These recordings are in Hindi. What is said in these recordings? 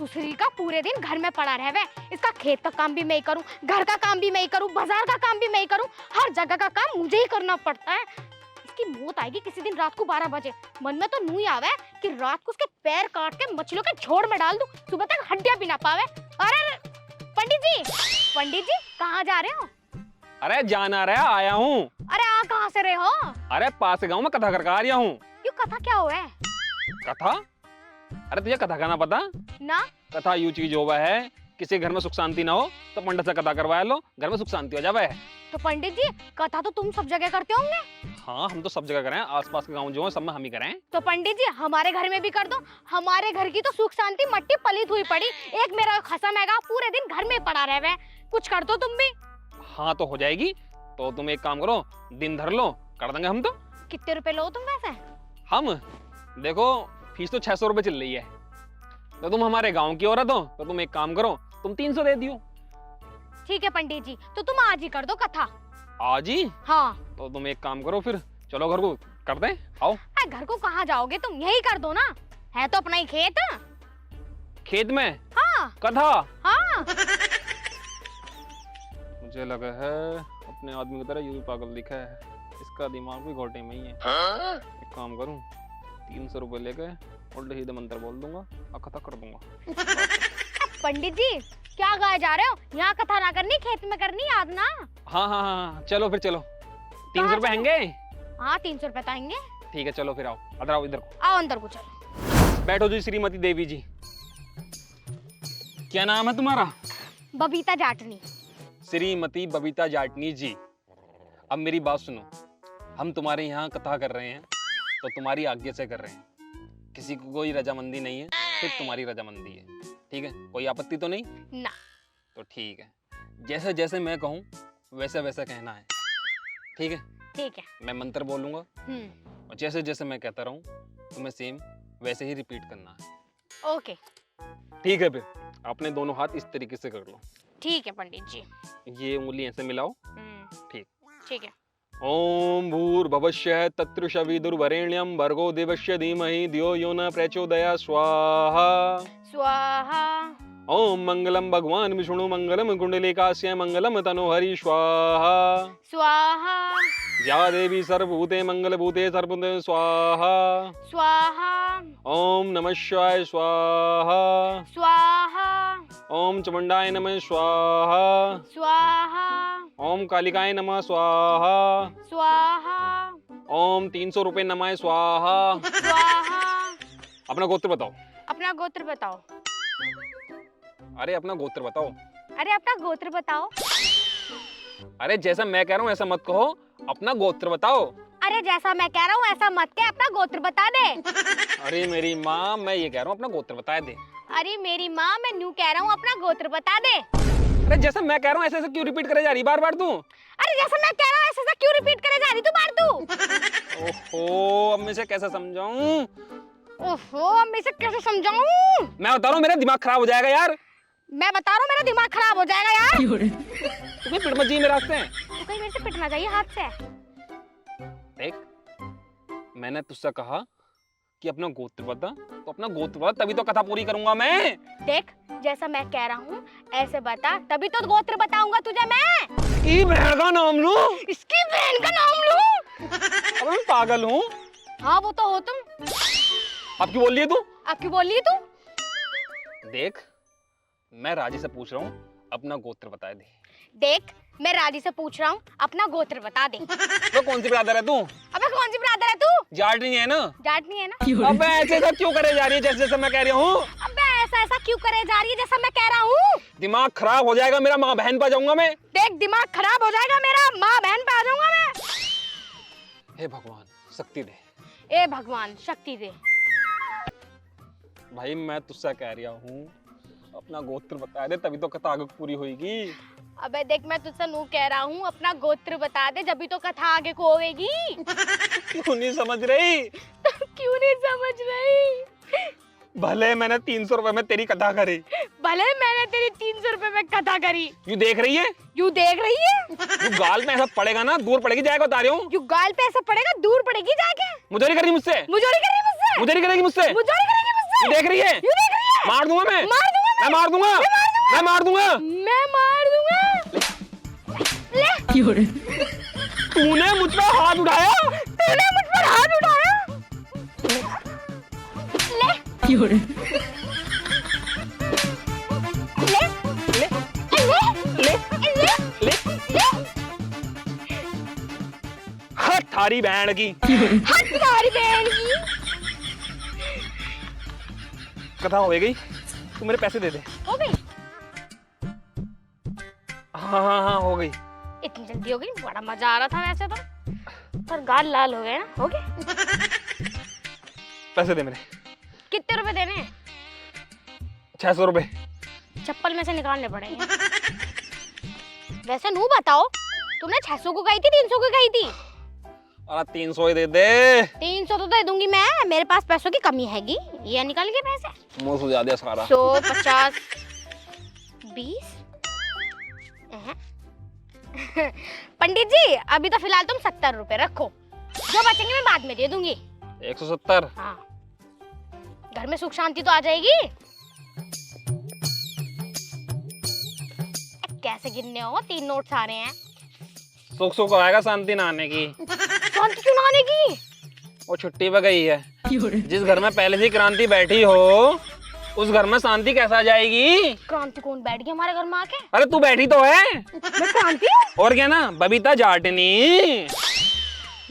सुसरी का पूरे दिन घर में पड़ा रहे। इसका खेत का काम भी मैं ही करूं, घर का काम भी मैं ही करूं, बाजार का काम भी मैं ही करूं, हर जगह का काम मुझे ही करना पड़ता है। इसकी मौत आएगी किसी दिन रात को 12 बजे। मन में तो नू ही आवे कि रात को उसके पैर काट के मछलियों के झोड़ में डाल दूं, सुबह तक हड्डियां भी ना पावे। अरे पंडित जी कहाँ जा रहे हो? अरे जाना रहा आया हूँ। अरे आ कहाँ से रहे हो? अरे पास गाँव में कथा करके आ रहा हूँ। क्यों, कथा क्या हुआ है? कथा? अरे तुझे कथा का ना पता ना? कथा यू चीज होवा है, किसी घर में सुख शांति ना हो तो पंडित से कथा करवा लो, घर में सुख शांति हो जावे। तो पंडित जी कथा तो तुम सब जगह करते होंगे। हाँ हम तो सब जगह करें, आसपास के गाँव जो है सब में हम ही करें। तो पंडित जी हमारे घर में भी कर दो। हमारे घर की तो सुख शांति मट्टी पलित हुई पड़ी। एक मेरा खसम हैगा पूरे दिन घर में पड़ा रहे। कुछ कर दो तुम भी। हाँ तो हो जाएगी। तो तुम एक काम करो, दिन धर लो, कर देंगे हम तो। कितने रुपए लो तुम वैसे? हम देखो फीस तो 600 रुपए चल रही है, तो तुम हमारे गांव की औरत हो तो तुम एक काम करो, तुम 300 दे दियो। ठीक है पंडित जी, तो तुम आज ही कर दो कथा। आज ही? हाँ। तो तुम एक काम करो फिर, चलो घर को कर दे। आओ। घर को कहाँ जाओगे तुम, यही कर दो ना, है तो अपना ही खेत। खेत में? हाँ। कथा? हाँ। मुझे लगा है अपने आदमी की तरह ये भी पागल दिखा है, इसका दिमाग भी घोटे में ही है। एक काम करूं, 300 रुपए लेके उल्टे सीधे मंत्र बोल दूंगा और कथा कर दूंगा। पंडित जी क्या गाए जा रहे हो? यहाँ कथा ना करनी, खेत में करनी, याद ना। हाँ हाँ हाँ चलो फिर चलो। 300 रुपए आएंगे? हाँ 300 रुपए तो आएंगे। ठीक है चलो फिर आओ, अंदर आओ, इधर को आओ, अंदर को चलो। बैठो जी श्रीमती देवी जी। क्या नाम है तुम्हारा? बबीता जाटनी। श्रीमती बबीता जाटनी जी, अब मेरी बात सुनो। हम तुम्हारे यहाँ कथा कर रहे हैं तो तुम्हारी आज्ञा से कर रहे हैं, किसी को कोई रजामंदी नहीं है, सिर्फ तुम्हारी रजामंदी है। ठीक है, कोई आपत्ति तो नहीं ना? तो ठीक है, जैसे जैसे मैं कहूँ वैसे वैसे कहना है। ठीक है? ठीक है। मैं मंत्र बोलूंगा और जैसे जैसे मैं कहता रहूँ तुम्हें सेम वैसे ही रिपीट करना है। ओके। ठीक है, फिर आपने दोनों हाथ इस तरीके से कर लो। ठीक है पंडित जी। ये उंगली ऐसे मिलाओ। ठीक। ठीक है। ओम भूर्भुवस्सुः तत्सवितुर्वरेण्यं भर्गो देवस्य धीमहि धियो यो न प्रचोदयात् स्वाहा स्वाहा। ओम मंगलम भगवान विष्णु मंगलम कुंडलिकास्य मंगलम तनोहरि स्वाहा स्वाहा। या देवी सर्वभूते मंगलभूते सर्वभूते स्वाहा स्वाहा। ओम नमः शिवाय स्वाहा स्वाहा। ओम चामुंडाय नमः स्वाहा स्वाहा। ओम कालिकाय नमः स्वाहा स्वाहा। ओम 300 रुपए नमः स्वाहा। स्वाहा। अपना गोत्र बताओ। अपना गोत्र बताओ। अरे अपना गोत्र बताओ। अरे अपना गोत्र बताओ। अरे जैसा मैं कह रहा हूँ ऐसा मत कहो, अपना गोत्र बताओ। अरे जैसा मैं कह रहा हूँ ऐसा मत कह, अपना गोत्र बता दे। अरे मेरी माँ, मैं ये कह रहा हूँ अपना गोत्र बता दे। अरे मेरी माँ, मैं न्यू कह रहा हूँ अपना गोत्र बता दे। अरे जैसा मैं कह रहा हूँ ऐसे ऐसे क्यों रिपीट करे जा रही बार बार तू? अरे जैसा मैं कह रहा हूँ ऐसा ऐसा क्यों रिपीट करे जा रही तू बार तू? ओहो, अब मैं इसे कैसे समझाऊं? ओहो, अब मैं इसे कैसे समझाऊं? मैं बता रहा हूँ मेरा दिमाग खराब हो जाएगा यार। मैं बता रहा हूँ मेरा दिमाग खराब हो जाएगा यार। तुम्हें पिट मत जाइए मेरे रास्ते। तो कहीं मेरे से पिटना चाहिए हाथ से। देख, मैंने तुझसे कहा कि अपना गोत्र बता, तो अपना गोत्र बता, तभी तो कथा पूरी करूंगा मैं। देख, जैसा मैं कह रहा हूँ ऐसे बता, तभी तो गोत्र बताऊंगा तुझे मैं। इसकी बहन का नाम लूं? इसकी बहन का नाम लूं? अब मैं पागल हूँ। हाँ वो तो हो तुम। अब क्यों बोल रही है तू? अब क्यों बोल रही है तू? देख, मैं राजी से पूछ रहा हूँ, अपना गोत्र बता दे। देख, मैं राजी से पूछ रहा हूँ, अपना गोत्र बता दे। तो कौन सी ब्रादर है तू? अबे कौन सी ब्रादर है तू? जाटनी है ना? जाटनी है ना? अबे ऐसे सब क्यों करे जा रही है जैसे जैसे मैं कह रही हूँ? अबे ऐसा ऐसा क्यों करे जा रही है जैसा मैं कह रहा हूँ? दिमाग खराब हो जाएगा मेरा, माँ बहन पे जाऊंगा मैं। देख, दिमाग खराब हो जाएगा मेरा, माँ बहन पे आ जाऊंगा मैं। हे भगवान शक्ति दे। ए भगवान शक्ति दे। भाई मैं तुझसे कह रहा हूँ, अपना गोत्र बता दे, तभी तो कथा आगे पूरी होगी। अबे देख, मैं तुझसे नू कह रहा हूँ, अपना गोत्र बता दे, जब भी तो कथा आगे को होगी। क्यों नहीं समझ रही? क्यों नहीं समझ रही? भले मैंने 300 रुपए में तेरी कथा करी, भले मैंने तेरी 300 रुपए में कथा करी। यू देख रही है? यू देख रही है? यू गाल में ऐसा पड़ेगा ना, दूर पड़ेगी जाएगा, बता रही हूँ। यू गाल पे ऐसा पड़ेगा, दूर पड़ेगी जाके। मुझे नहीं कर रही मुझसे। मुझे नहीं कर रही मुझसे। मुझे नहीं करेगी मुझसे। मुझे नहीं करेगी मुझसे। यू देख रही है? यू देख रही है? मार दूंगा मैं मार दूंगा मैं मार दूंगा मैं मार दूंगा मैं मार दूंगा। ले तूने मुझ पर हाथ उठाया तूने मुझ पर हाथ उठाया। ले ले ले ले ले ले हट थारी बहन की हट तुम्हारी बहन की। कथा हो गई तू मेरे पैसे दे दे। हो गई हाँ हो गई। इतनी जल्दी हो गई। बड़ा मजा आ रहा था वैसे तो, पर गाल लाल हो गए ना। हो गए। पैसे दे मेरे। कितने रुपए देने हैं? 600 रुपए। चप्पल में से निकालने पड़ेंगे। वैसे नू बताओ, तुमने 600 को कही थी 300 को कही थी? अरे 300 ही दे दे। 300 तो दे दूंगी मैं, मेरे पास पैसों की कमी हैगी। ये निकाल के पैसे। मुंह सुझा दिया सारा। 100 50 20। पंडित जी अभी तो फिलहाल तुम 70 रुपए रखो, जो बचेंगे मैं बाद में दे दूंगी। 170। हाँ, घर में सुख शांति तो आ जाएगी। कैसे गिनने हो? 3 नोट्स आ रहे हैं। सुख सुख आएगा, शांति ना आने की। शांति क्यों ना आने की? वो छुट्टी पे गई है। जिस घर में पहले से क्रांति बैठी हो उस घर में शांति कैसा आ जाएगी? क्रांति कौन बैठ गया हमारे घर में आके? अरे तू बैठी तो है। मैं क्रांति हूँ? और क्या ना, बबीता जाटनी।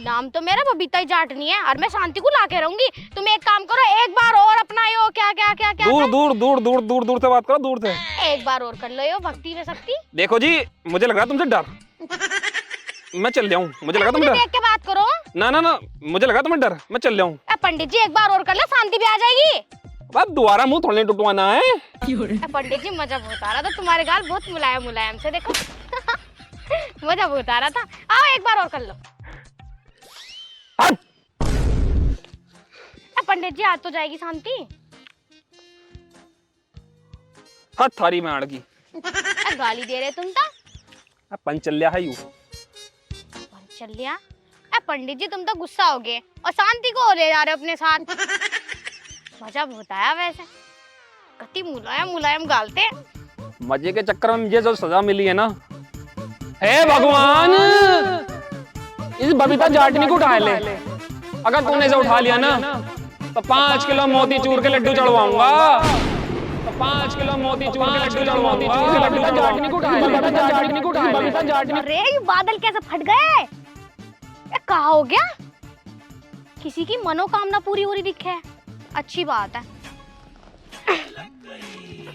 नाम तो मेरा बबीता जाटनी है और मैं शांति को लाके रहूंगी। तुम एक काम करो, एक बार और अपना यो क्या क्या क्या क्या दूर दूर दूर दूर दूर दूर से बात करो, दूर से। एक बार और कर लो यो भक्ति में शक्ति। देखो जी, मुझे लग रहा तुमसे डर। मैं चल जाऊं, मुझे लगा तुम्हें डर। देख के बात करो। ना मुझे लगा तुम्हें डर, मैं चल जाऊं। पंडित जी एक बार और कर लो, शांति भी आ जाएगी। बात दोबारा मुंह थोड़ी टुटवाना है। पंडित जी मजा बहुत आ रहा था, तुम्हारे गाल बहुत मुलायम मुलायम से देखो। मजा बहुत आ रहा था। आओ एक बार और कर लो। पंडित जी आज तो जाएगी शांति। हाथ थारी में अड़गी। गाली दे रहे तुम तो। पंचल्या है यू। पंचल्या? पंडित जी तुम तो गुस्सा हो गए और शांति को ले जा रहे हो अपने साथ। मजा बहुत आया वैसे, कति मुलायम मुलायम गालते। मजे के चक्कर में मुझे जो सजा मिली है ना, हे भगवान, इस बबीता जाटनी को उठा ले। अगर तूने इसे उठा लिया ना तो 5 किलो मोतीचूर के लड्डू चढ़वाऊंगा। 5 किलो मोतीचूर के लड्डू चढ़वाऊंगा। बबीता जाटनी को उठा ले, बबीता जाटनी को उठा ले, बबीता जाटनी। अरे ये बादल कैसे फट गए? क्या हो गया? किसी की मनोकामना पूरी हो रही दिखे। अच्छी बात है।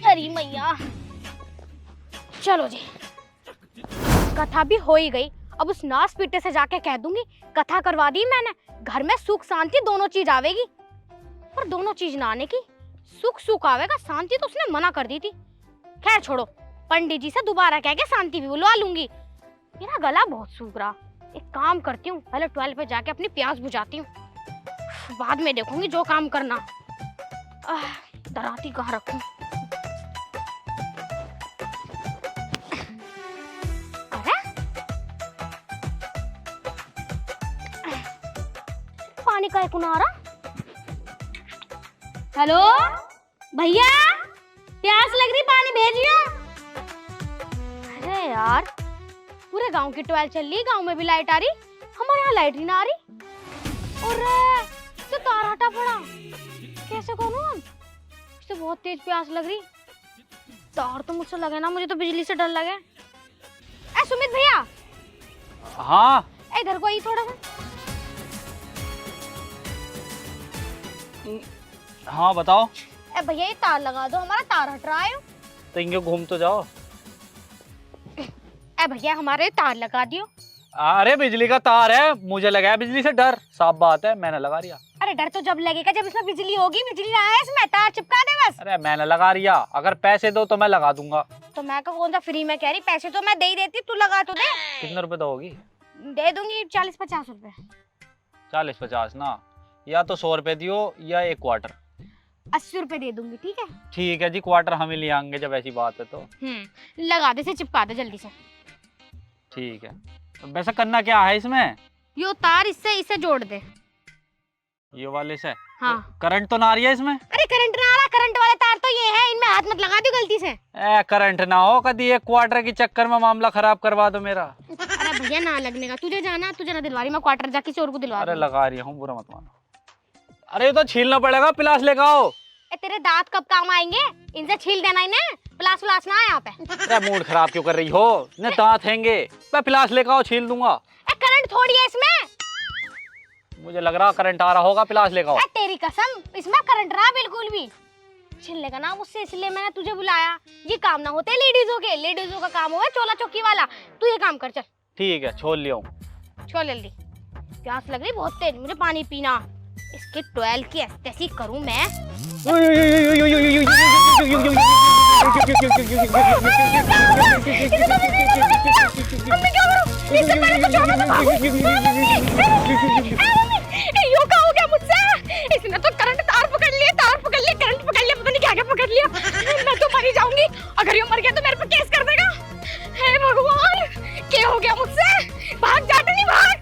अरे मैया, चलो जी, कथा भी हो ही गई। अब उस नास पीटे से जाके कह दूंगी कथा करवा दी मैंने, घर में सुख शांति दोनों चीज आवेगी। पर दोनों चीज ना आने की, सुख आवेगा, शांति तो उसने मना कर दी थी। खैर छोड़ो, पंडित जी से दोबारा कह के शांति भी बुलवा लूंगी। मेरा गला बहुत सूख रहा, एक काम करती हूँ, पहले टॉयलेट पे जाके अपनी प्यास बुझाती हूँ, बाद में देखूंगी जो काम करना। दराती कहाँ रखूं? अरे पानी का एक आ रहा। हेलो भैया, प्यास लग रही, पानी भेजियो। अरे यार, पूरे गांव की टॉयल चल रही, गांव में भी लाइट आ रही, हमारे यहाँ लाइट ही ना आ रही। और तो तार हटा पड़ा, कैसे करूं हम? इससे बहुत तेज प्यास लग रही। तार तो मुझसे लगे ना, मुझे तो बिजली से डर लगे। ए सुमित भैया। हाँ इधर को आई थोड़ा सा। हाँ बताओ। ए भैया ये तार लगा दो, हमारा तार हट रहा है। तो इनके घूम तो जाओ। ए भैया हमारे तार लगा दियो। अरे बिजली का तार है, मुझे लगा है बिजली से डर, साफ बात है, मैंने लगा रिया। अरे डर तो जब लगेगा जब इसमें बिजली होगी, बिजली ना है इसमें, तार चिपका दे बस। अरे मैंने लगा रिया, अगर पैसे दो तो मैं लगा दूंगा। तो मैं कौन सा फ्री में कह रही, पैसे तो मैं दे ही देती, तू लगा तो दे। कितने रुपए दोगी? दे दूंगी 40-50 रुपए। 40-50 ना, या तो 100 रुपए दियो या 1 क्वार्टर। 80 रुपए दे दूंगी, ठीक है? ठीक है जी, क्वार्टर हम ही ले आएंगे जब ऐसी बात है तो। लगा दे, से चिपका दे जल्दी से। ठीक है, तो वैसे करना क्या है इसमें? यो तार इससे जोड़ दे। ये वाले से? हाँ। करंट तो ना आ रही है इसमें? अरे करंट ना आ रहा, करंट वाले तार तो ये इनमें हाथ मत लगा दियो गलती से। करंट ना हो कभी एक क्वार्टर के चक्कर में मामला खराब करवा दो मेरा। अरे भैया ना लगने का, तुझे जाना तुझे ना दिलवा रही मैं क्वार्टर, जा किसी और को दिलवा अरे दूंगी। लगा रही हूँ, बुरा मत मानो। अरे ये तो छीलना पड़ेगा, पिलास लेके आओ। तेरे दांत कब काम आएंगे, इनसे छील देना इन्हें, प्लास व्लास ना है यहाँ पे। अरे मूड खराब क्यों कर रही हो, न दांत हैंगे। मैं पिलास लेके आओ, छील दूंगा। करंट थोड़ी है इसमें। मुझे लग रहा करंट आ रहा होगा, पिलास लेके आओ। तेरी कसम इसमें करंट रहा बिल्कुल भी। छिलने का ना मुझसे, इसलिए मैंने तुझे बुलाया। ये काम ना होते लेडीजों के, लेडीजों का काम होगा चोला चौकी वाला। तू ये काम कर चल। ठीक है, छोड़ लिया हूँ। छोड़ जल्दी, प्यास लग रही बहुत तेज, मुझे पानी पीना। इसके 12 की ऐसी करूं मैं। हो गया मुझसे, इसने तो करंट तार पकड़ लिया, तार पकड़ लिया, करंट पकड़ लिया, पता नहीं क्या क्या पकड़ लिया। मैं तो मर ही जाऊंगी, अगर ये मर गया तो मेरे पे केस कर देगा। हे भगवान, क्या हो गया मुझसे? भाग जा नहीं, भाग।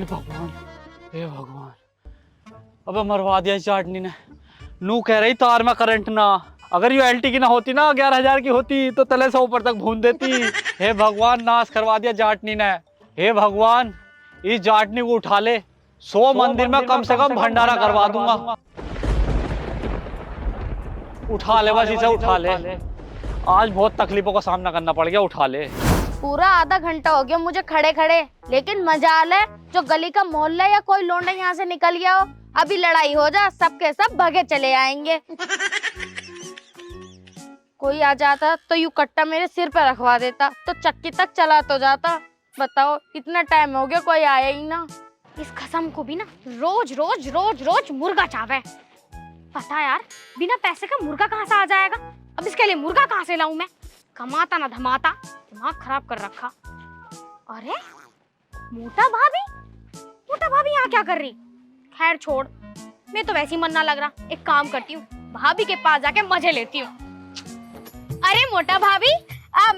भगवान, हे भगवान, अबे मरवा दिया चाटनी ने। नू कह रही तार में करंट ना, अगर ये एलटी की ना होती ना 11,000 की होती तो तले से ऊपर तक भून देती। हे भगवान, नाश करवा दिया जाटनी ने। हे भगवान, इस जाटनी को उठा ले, 100 मंदिर में कम से कम भंडारा करवा दूंगा। उठा ले बस इसे, उठा ले। आज बहुत तकलीफों का सामना करना पड़ गया, उठा ले। पूरा आधा घंटा हो गया मुझे खड़े खड़े, लेकिन मजाल है जो गली का मोहल्ला या कोई लोंडा यहाँ से निकल गया हो। अभी लड़ाई हो जा, सबके सब भगे चले आएंगे। कोई आ जाता तो यूं कट्टा मेरे सिर पे रखवा देता तो चक्की तक चला तो जाता। बताओ इतना टाइम हो गया कोई आया ही ना। इस कसम को भी ना रोज रोज रोज रोज मुर्गा चावे। पता यार, बिना पैसे का मुर्गा कहाँ से आ जाएगा? अब इसके लिए मुर्गा कहाँ से लाऊं मैं? कमाता ना धमाता, दिमाग खराब कर रखा। अरे मोटा भाभी यहाँ क्या कर रही? खैर छोड़, मैं तो वैसे ही मन ना लग रहा। एक काम करती हूँ, भाभी के पास जाके मजे लेती हूँ। अरे मोटा भाभी,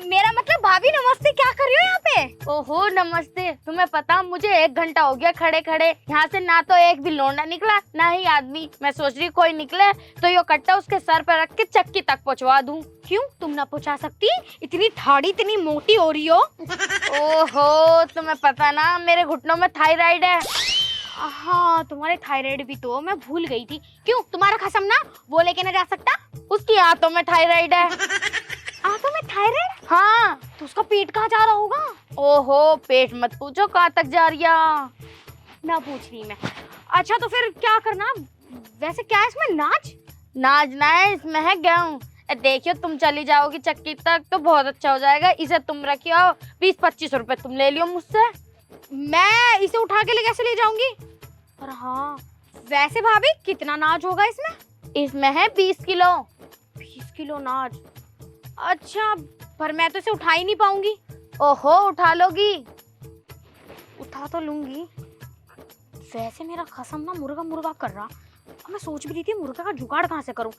मेरा मतलब भाभी नमस्ते, क्या कर रही हो यहाँ पे? ओहो नमस्ते, तुम्हें पता मुझे 1 घंटा हो गया खड़े खड़े, यहाँ से ना तो एक भी लोंडा निकला ना ही आदमी। मैं सोच रही कोई निकले तो यो कट्टा उसके सर पर रख के चक्की तक पहुँचवा दूं। क्यों तुम ना पहुँचा सकती? इतनी ठाड़ी इतनी मोटी हो रही हो। ओहो तुम्हें पता ना मेरे घुटनों में थायराइड है। हाँ तुम्हारे थायराइड भी तो मैं भूल गई थी। क्यों तुम्हारा खसम ना वो लेके ना जा सकता? उसकी आंतों में थायराइड है। आंतों में थायराइड? हाँ। तो उसका पेट कहाँ जा रहा होगा? ओहो पेट मत पूछो कहाँ तक जा रही है, मैं पूछ रही मैं। अच्छा तो फिर क्या करना? वैसे क्या है इसमें, नाच ना है, इसमें है गेहूं। देखियो तुम चली जाओगी चक्की तक तो बहुत अच्छा हो जाएगा। इसे तुम रखियो, 20-25 रुपए तुम ले लियो मुझसे। मैं इसे उठा के ले कैसे ले जाऊंगी? पर हाँ वैसे भाभी कितना नाज होगा इसमें? इसमें है 20 किलो। 20 किलो नाज? अच्छा पर मैं तो इसे उठा ही नहीं पाऊंगी। ओहो उठा लोगी? उठा तो लूंगी। वैसे मेरा खसम ना मुर्गा कर रहा। मैं सोच भी रही थी मुर्गा का जुगाड़ कहाँ से करूं।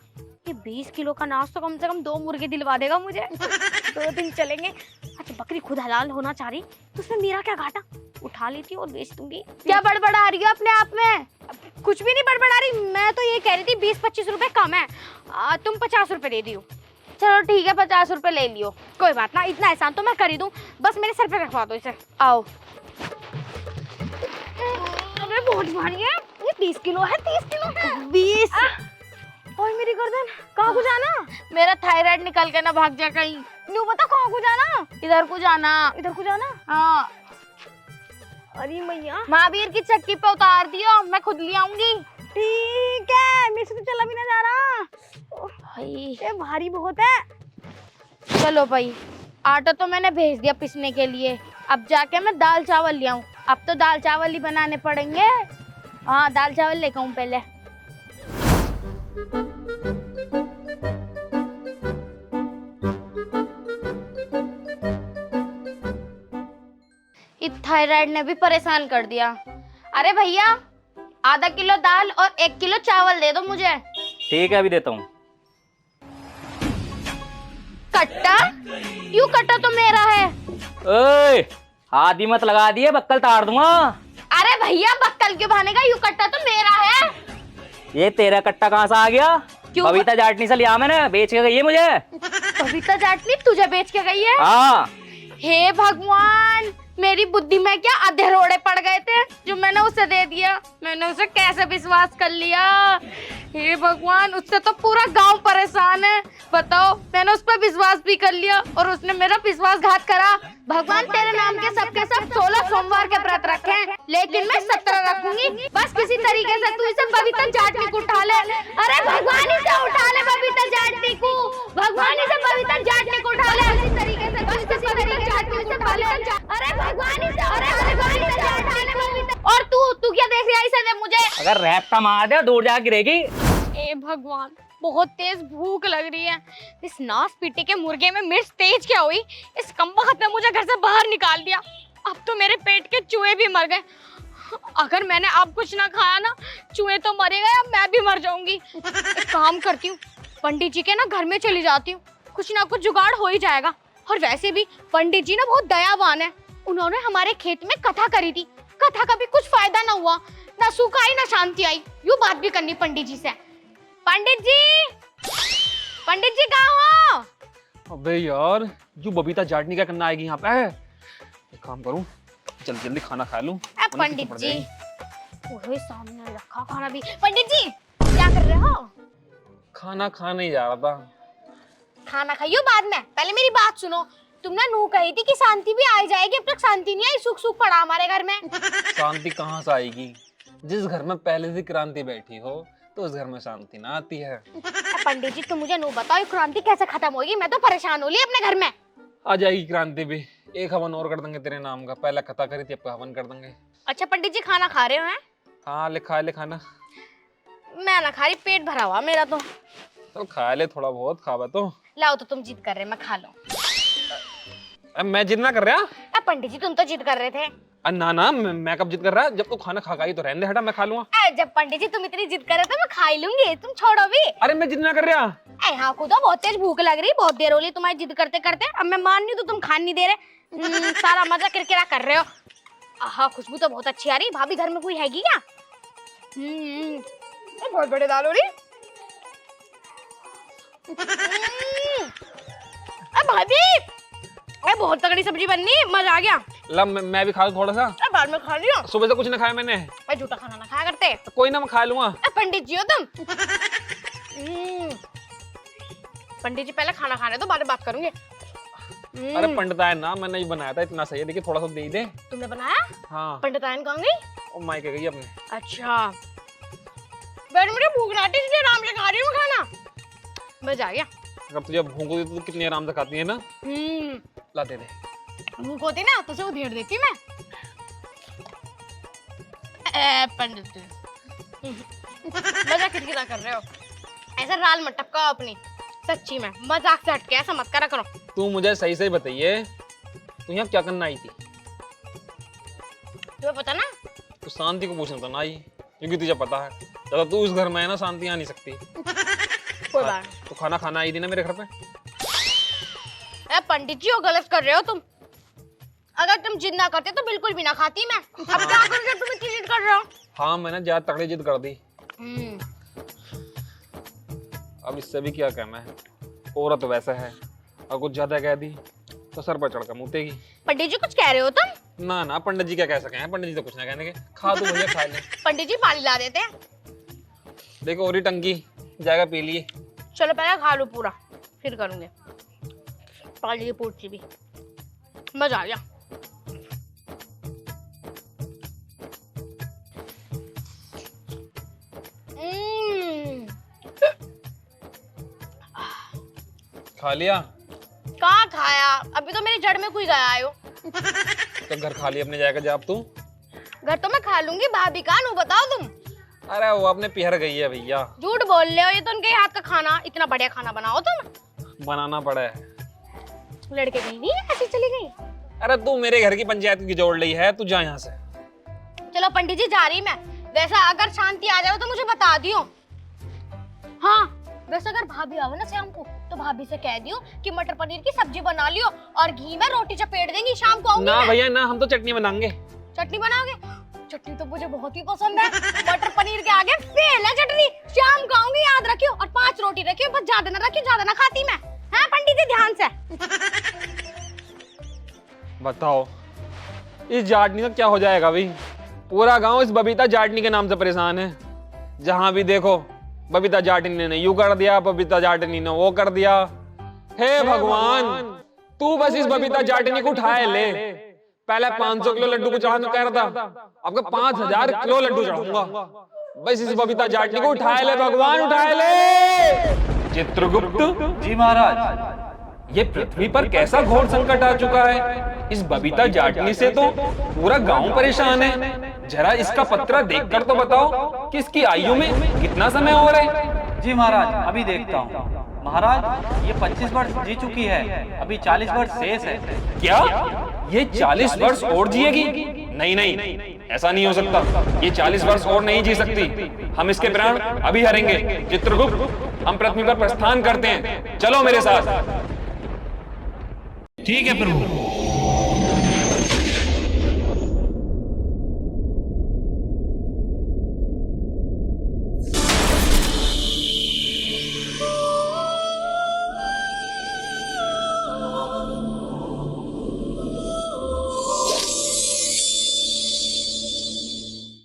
ये 20 किलो का नाज तो कम से कम 2 मुर्गे दिलवा देगा मुझे। 2 दिन चलेंगे। अच्छा बकरी खुद हलाल होना चाह रही तो उसमें मेरा क्या घाटा? उठा लेती और बेच दूंगी। क्या बड़बड़ा रही हो अपने आप में? कुछ भी नहीं बड़बड़ा रही, मैं तो ये कह रही थी 20-25 रुपए कम है। तुम 50 रुपए दे दियो। चलो ठीक है 50 रुपए ले लियो। कोई बात ना, इतना एहसान तो मैं कर ही दूं, बस मेरे सर पे रखवा दो इसे। आओ। अरे बहुत भारी है ये, 30 किलो है। 30 किलो 20। ओए मेरी गर्दन, कहाँ को जाना? मेरा थायराइड निकल के ना भाग जा कहीं। न्यू बता कहाँ को जाना? इधर को जाना। इधर को जाना? हाँ। अरे मैया, महावीर की चक्की पे उतार दियो, मैं खुद ले आऊंगी। ठीक है, मेरे से तो चला भी ना जा रहा। ये भारी बहुत है। चलो भाई, आटा तो मैंने भेज दिया पिसने के लिए, अब जाके मैं दाल चावल ले आऊं। अब तो दाल चावल ही बनाने पड़ेंगे। हाँ दाल चावल लेकर आऊं पहले। इस थायराइड ने भी परेशान कर दिया। अरे भैया आधा किलो दाल और 1 किलो चावल दे दो मुझे। ठीक है अभी देता हूँ। कट्टा? क्यों कट्टा तो मेरा है। ओए हाथ ही मत लगा दिए, बक्कल ताड़ दूंगा। अरे भैया बक्कल क्यों भानेगा, यूं कट्टा तो मेरा है। ये तेरा कट्टा कहाँ से आ गया? क्यों? बबीता जाटनी से लिया मैंने, बेच के गई है मुझे। बबीता जाटनी तुझे बेच के गई है? हाँ। हे भगवान, मेरी बुद्धि में क्या आधे रोड़े पड़ गए थे जो मैंने उसे दे दिया। मैंने उसे कैसे विश्वास कर लिया। हे भगवान, उससे तो पूरा गांव परेशान है। बताओ, मैंने उस पर विश्वास भी कर लिया और उसने मेरा विश्वासघात करा। भगवान तेरे नाम के सबके सब 16 सोमवार के व्रत रखे हैं, लेकिन मैं 17 रखूंगी। बस किसी तरीके से तू इसे बबीता जाटनी को उठा ले। अरे भगवान, इसे उठा ले बबीता जाटनी को। भगवान, इसे बबीता जाटनी को उठा ले किसी तरीके से। बस किसी तरीके से इसे अरे भगवान, इसे उठा ले बबीता। और तू क्या देख रहा है? इसे दे मुझे। अगर रैप्टा मार दे दूर जा गिरेगी। ए भगवान, बहुत तेज भूख लग रही है। इस नास पीटी के मुर्गे में मिर्च तेज क्या हुई? इस कमबख्त ने मुझे घर से बाहर निकाल दिया। अब तो मेरे पेट के चूहे भी मर गए। अगर मैंने अब कुछ ना खाया ना, चूहे तो मरे गए, अब मैं भी मर जाऊंगी। एक काम करती हूँ, पंडित जी के ना घर में चली जाती हूँ, कुछ ना कुछ जुगाड़ हो ही जाएगा। और वैसे भी पंडित जी ना बहुत दयावान है। उन्होंने हमारे खेत में कथा करी थी, कथा का भी कुछ फायदा ना हुआ, ना सुख आई ना शांति आई। यूं बात भी करनी पंडित जी से। पंडित जी कहाँ हो? अबे यार, जो बबीता जाटनी क्या करना आएगी यहाँ पे? एक काम करूँ, जल्दी जल्दी खाना खा लूँ। पंडित जी, ओए सामने रखा खाना भी। पंडित जी क्या कर रहे हो? खाना खाने ही जा रहा था। खाना खाइयो बाद में, पहले मेरी बात सुनो। तुमने नू कही थी कि शांति भी आ जाएगी, अब तक शांति नहीं आई। सुख सुख पड़ा हमारे घर में। शांति कहाँ से आएगी? जिस घर में पहले से क्रांति बैठी हो तो उस घर में शांति ना आती है। पंडित जी, तुम मुझे नू बताओ, ये क्रांति कैसे खत्म होगी? मैं तो परेशान हो ली अपने घर में। आ जाएगी क्रांति भी। एक हवन और कर देंगे तेरे नाम का। पहले कथा करी थी, अब हवन कर देंगे। अच्छा पंडित जी, खाना खा रहे हो? हैं? हाँ, ले खा ले खाना। मैं ना खा रही, पेट भरा हुआ मेरा तो। तो खा ले, थोड़ा बहुत खावा तो। लाओ, तो तुम जिद कर रहे, मैं खा लो। अब मैं जिद ना कर रहा। अब पंडित जी, तुम तो जिद कर रहे थे। ना ना, मैं कब जिद कर रहा? जब तू खाना खा गई तो रहने दे, हटा, मैं खा लूंगा। जब पंडित जी तुम इतनी जिद कर रहे थे, मैं खा ही लूंगी, तुम छोड़ो भी। अरे मैं जिद ना कर रहा। हाँ, खुद बहुत तेज भूख लग रही, बहुत देर हो रही तुम्हारी जिद करते करते। अब मैं मान रही हूँ तो तुम खान नहीं दे रहे। सारा मजा किरकिरा कर रहे हो। हाँ, खुशबू तो बहुत अच्छी आ रही। भाभी घर में कोई हैगी क्या? बहुत बड़े दाल हो रही। भाभी, बहुत तगड़ी सब्जी बननी, मजा आ गया। ला, मैं भी खा लूं थोड़ा सा। बाद में खा लियो। सुबह से कुछ ना खाया मैंने। झूठा खाना ना खाया करते। कोई ना, मैं खा लूंगा। पंडित जी हो तुम। पंडित जी पहले खाना खाने दो, बाद में बात करूंगी। अरे पंडितायन ना, मैंने ही बनाया था, इतना सही है। देखिए थोड़ा सा दे ही दे। तुमने बनाया? हाँ। पंडितायन कहाँ गई? ओ माई के गई अपने। अच्छा, बैठ, मुझे भूख ना थी इसलिए आराम से खा रही हूँ खाना। मजा आ गया। अगर तुझे भूख होती तो कितनी आराम से खाती है ना। ला दे दे। भूख होती ना तो उसे उधेड़ देती मैं। पंडित जी मजा किरकिरा कर रहे हो, ऐसा राल मत टपकाओ अपनी। सच्ची में मजाक से हटके ऐसा मत करा करो। तू मुझे सही सही बताइए, तू यहाँ क्या करना आई थी? तुम्हें पता ना? तू शांति को पूछना था ना आई, क्योंकि तुझे पता है जब तू इस घर में है ना, शांति आ नहीं सकती। कोई बात नहीं। तो खाना खाना आई थी ना मेरे घर पे। पंडित जी, वो गलत कर रहे हो तुम। अगर तुम जिद ना करते तो बिल्कुल भी ना खाती मैं। अब क्या करूं जब तुम इतनी जिद कर रहे हो? हाँ, मैंने ज्यादा तगड़ी जिद कर दी। अब इससे भी क्या कहना है, औरत वैसा है, और कुछ ज्यादा कह दी तो सर पर चढ़कर मुतेगी। पंडित जी कुछ कह रहे हो तुम? ना ना, पंडित जी क्या कह सके हैं? पंडित जी तो कुछ ना कहने के। खा तू भैया, खा ले। पंडित जी पानी ला देते हैं। देखो और ही टंकी जाएगा, पी लिए। चलो पहले खा लो पूरा, फिर करूंगे। पानी की पूर्ति भी। मजा आ गया। खा लिया? कहाँ खाया? अभी तो मेरी जड़ में कोई गया आयो। तो घर खा लिया अपने जाएगा जब तू। घर तो मैं खा लूंगी, भाभी का नू बताओ तुम। अरे वो अपने पिहर गई है भैया। झूठ बोल रहे हो, ये तो उनके हाथ का खाना। इतना बढ़िया खाना बनाओ तुम। बनाना पड़ा है। लड़के गई नहीं, ऐसी चली गई। अरे तू मेरे घर की पंचायत की जोड़ रही है, तू जा यहाँ से। चलो पंडित जी, जा रही मैं। वैसा अगर शांति आ जाए तो मुझे बता दियो। हाँ, वैसे अगर भाभी आवे ना शाम को तो भाभी से कह दियो कि मटर पनीर की सब्जी बना लियो और घी में रोटी चपेट देंगी। शाम को आऊंगी ना मैं। भैया ना, हम तो चटनी बनाएंगे। चटनी बनाओगे? चटनी तो मुझे बहुत ही पसंद है। मटर पनीर के आगे फेल है चटनी। शाम खाऊंगी, याद रखियो। और 5 रोटी रखियो, बस ज्यादा ना रखियो, ज्यादा ना खाती मैं। हाँ पंडित जी, ध्यान से। बताओ इस जाटनी का क्या हो जाएगा भाई। पूरा गांव इस बबीता जाटनी के नाम से परेशान है। जहां भी देखो बबीता जाटनी ने यूं कर दिया, बबीता जाटनी ने वो कर दिया। हे भगवान, तू बस इस बबीता जाटनी को उठाए ले। पहले 500 किलो लड्डू को चढ़ाना कह रहा था, अब 5000 किलो लड्डू चढ़ाऊंगा। बस इस बबीता जाटनी को उठाए ले भगवान, उठाए ले। चित्रगुप्त जी महाराज। ये पृथ्वी पर कैसा घोर संकट आ चुका है। इस बबीता जाटनी से तो पूरा गांव परेशान है। जरा इसका पत्रा देखकर तो बताओ कि इसकी आयु में कितना समय हो रहा है। जी महाराज, अभी देखता हूँ। महाराज, ये 25 वर्ष जी चुकी है, अभी 40 वर्ष शेष है। क्या ये 40 वर्ष और जिएगी? नहीं नहीं, ऐसा नहीं हो सकता। ये 40 वर्ष और नहीं जी सकती। हम इसके प्राण अभी हरेंगे। चित्रगुप्त, हम पृथ्वी पर प्रस्थान करते हैं, चलो मेरे साथ। ठीक है प्रभु।